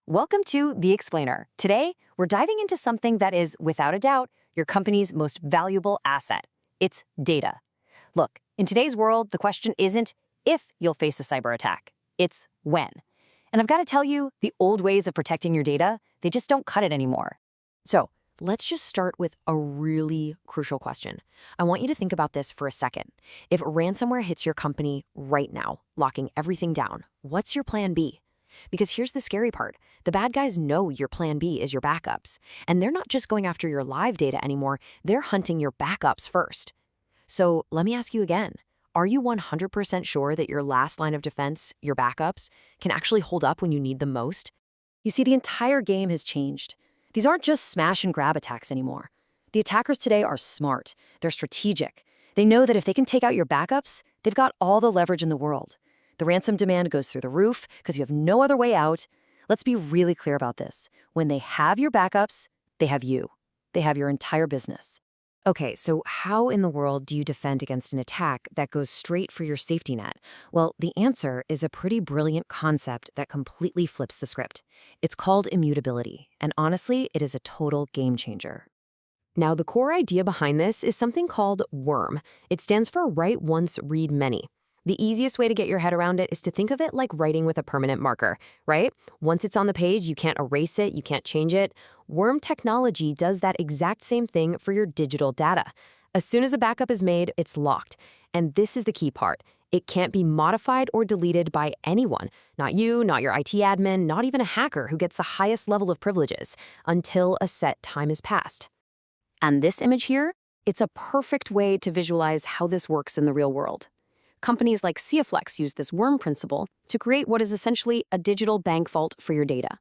Welcome to The Explainer. Today, we're diving into something that is, without a doubt, your company's most valuable asset. It's data. Look, in today's world, the question isn't if you'll face a cyber attack. It's when. And I've got to tell you, the old ways of protecting your data, they just don't cut it anymore. So let's just start with a really crucial question. I want you to think about this for a second. If ransomware hits your company right now, locking everything down, what's your plan B? Because here's the scary part. The bad guys know your plan B is your backups. And they're not just going after your live data anymore, they're hunting your backups first. So let me ask you again. Are you 100% sure that your last line of defense, your backups, can actually hold up when you need them most? You see, the entire game has changed. These aren't just smash and grab attacks anymore. The attackers today are smart. They're strategic. They know that if they can take out your backups, they've got all the leverage in the world. The ransom demand goes through the roof because you have no other way out. Let's be really clear about this. When they have your backups, they have you. They have your entire business. Okay, so how in the world do you defend against an attack that goes straight for your safety net? Well, the answer is a pretty brilliant concept that completely flips the script. It's called immutability, and honestly, it is a total game changer. Now, the core idea behind this is something called WORM. It stands for Write Once, Read Many. The easiest way to get your head around it is to think of it like writing with a permanent marker, right? Once it's on the page, you can't erase it, you can't change it. Worm technology does that exact same thing for your digital data. As soon as a backup is made, it's locked. And this is the key part. It can't be modified or deleted by anyone. Not you, not your IT admin, not even a hacker who gets the highest level of privileges until a set time is passed. And this image here, it's a perfect way to visualize how this works in the real world. Companies like Diabolikss use this worm principle to create what is essentially a digital bank vault for your data.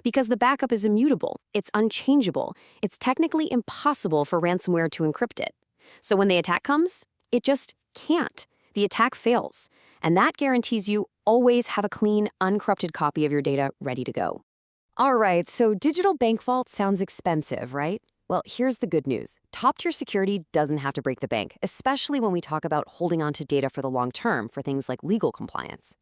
Because the backup is immutable, it's unchangeable, it's technically impossible for ransomware to encrypt it. So when the attack comes, it just can't. The attack fails. And that guarantees you always have a clean, uncorrupted copy of your data ready to go. All right, so digital bank vault sounds expensive, right? Well, here's the good news. Top-tier security doesn't have to break the bank, especially when we talk about holding on to data for the long term for things like legal compliance.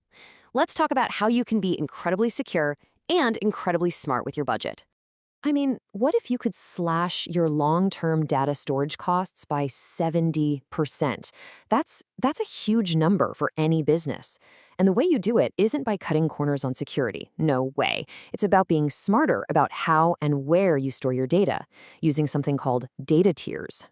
Let's talk about how you can be incredibly secure and incredibly smart with your budget. I mean, what if you could slash your long-term data storage costs by 70%? That's a huge number for any business. And the way you do it isn't by cutting corners on security. No way. It's about being smarter about how and where you store your data, using something called data tiers.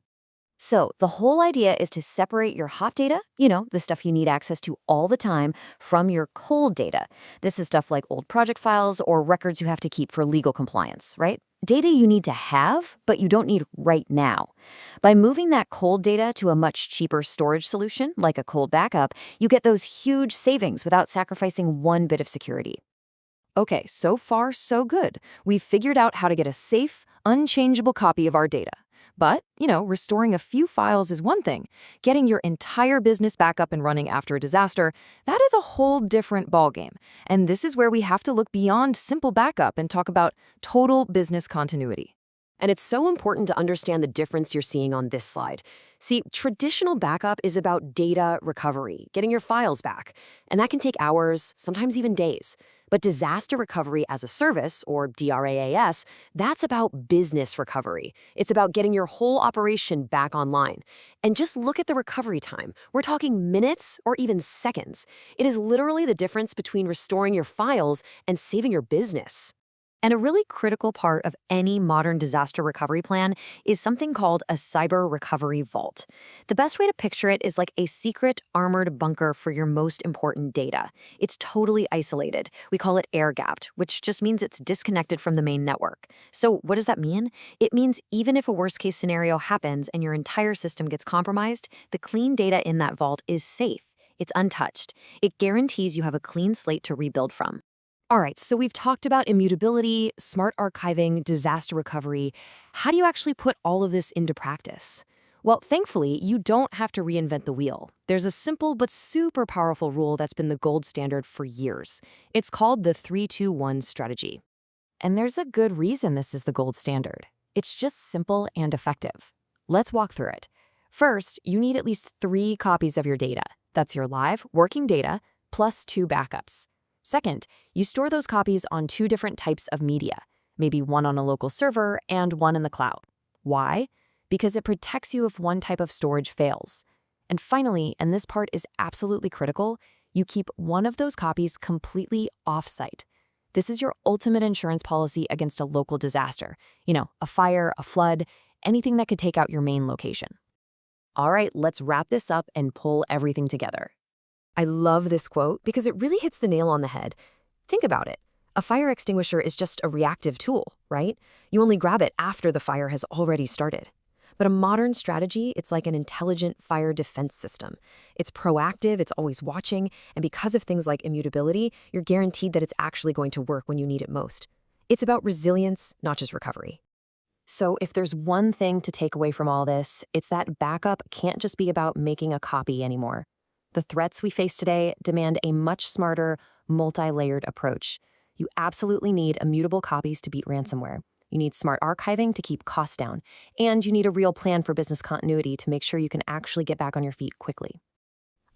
So the whole idea is to separate your hot data, the stuff you need access to all the time, from your cold data. This is stuff like old project files or records you have to keep for legal compliance, right? Data you need to have, but you don't need right now. By moving that cold data to a much cheaper storage solution, like a cold backup, you get those huge savings without sacrificing one bit of security. Okay, so far, so good. We've figured out how to get a safe, unchangeable copy of our data. But, restoring a few files is one thing. Getting your entire business back up and running after a disaster, that is a whole different ballgame. And this is where we have to look beyond simple backup and talk about total business continuity. And it's so important to understand the difference you're seeing on this slide. See, traditional backup is about data recovery, getting your files back. And that can take hours, sometimes even days. But disaster recovery as a service, or DRaaS, that's about business recovery. It's about getting your whole operation back online. And just look at the recovery time. We're talking minutes or even seconds. It is literally the difference between restoring your files and saving your business. And a really critical part of any modern disaster recovery plan is something called a cyber recovery vault. The best way to picture it is like a secret armored bunker for your most important data. It's totally isolated. We call it air-gapped, which just means it's disconnected from the main network. So what does that mean? It means even if a worst-case scenario happens and your entire system gets compromised, the clean data in that vault is safe. It's untouched. It guarantees you have a clean slate to rebuild from. All right, so we've talked about immutability, smart archiving, disaster recovery. How do you actually put all of this into practice? Well, thankfully, you don't have to reinvent the wheel. There's a simple but super powerful rule that's been the gold standard for years. It's called the 3-2-1 strategy. And there's a good reason this is the gold standard. It's just simple and effective. Let's walk through it. First, you need at least 3 copies of your data. That's your live, working data, plus 2 backups. Second, you store those copies on two different types of media, maybe one on a local server and one in the cloud. Why? Because it protects you if one type of storage fails. And finally, and this part is absolutely critical, you keep one of those copies completely off-site. This is your ultimate insurance policy against a local disaster. A fire, a flood, anything that could take out your main location. All right, let's wrap this up and pull everything together. I love this quote because it really hits the nail on the head. Think about it. A fire extinguisher is just a reactive tool, right? You only grab it after the fire has already started. But a modern strategy, it's like an intelligent fire defense system. It's proactive, it's always watching, and because of things like immutability, you're guaranteed that it's actually going to work when you need it most. It's about resilience, not just recovery. So if there's one thing to take away from all this, it's that backup can't just be about making a copy anymore. The threats we face today demand a much smarter, multi-layered approach. You absolutely need immutable copies to beat ransomware. You need smart archiving to keep costs down. And you need a real plan for business continuity to make sure you can actually get back on your feet quickly.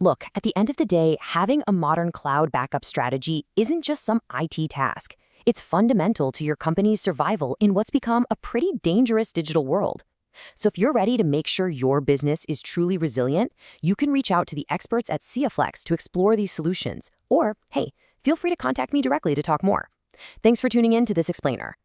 Look, at the end of the day, having a modern cloud backup strategy isn't just some IT task. It's fundamental to your company's survival in what's become a pretty dangerous digital world. So if you're ready to make sure your business is truly resilient, you can reach out to the experts at Diabolikss to explore these solutions. Or, hey, feel free to contact me directly to talk more. Thanks for tuning in to this explainer.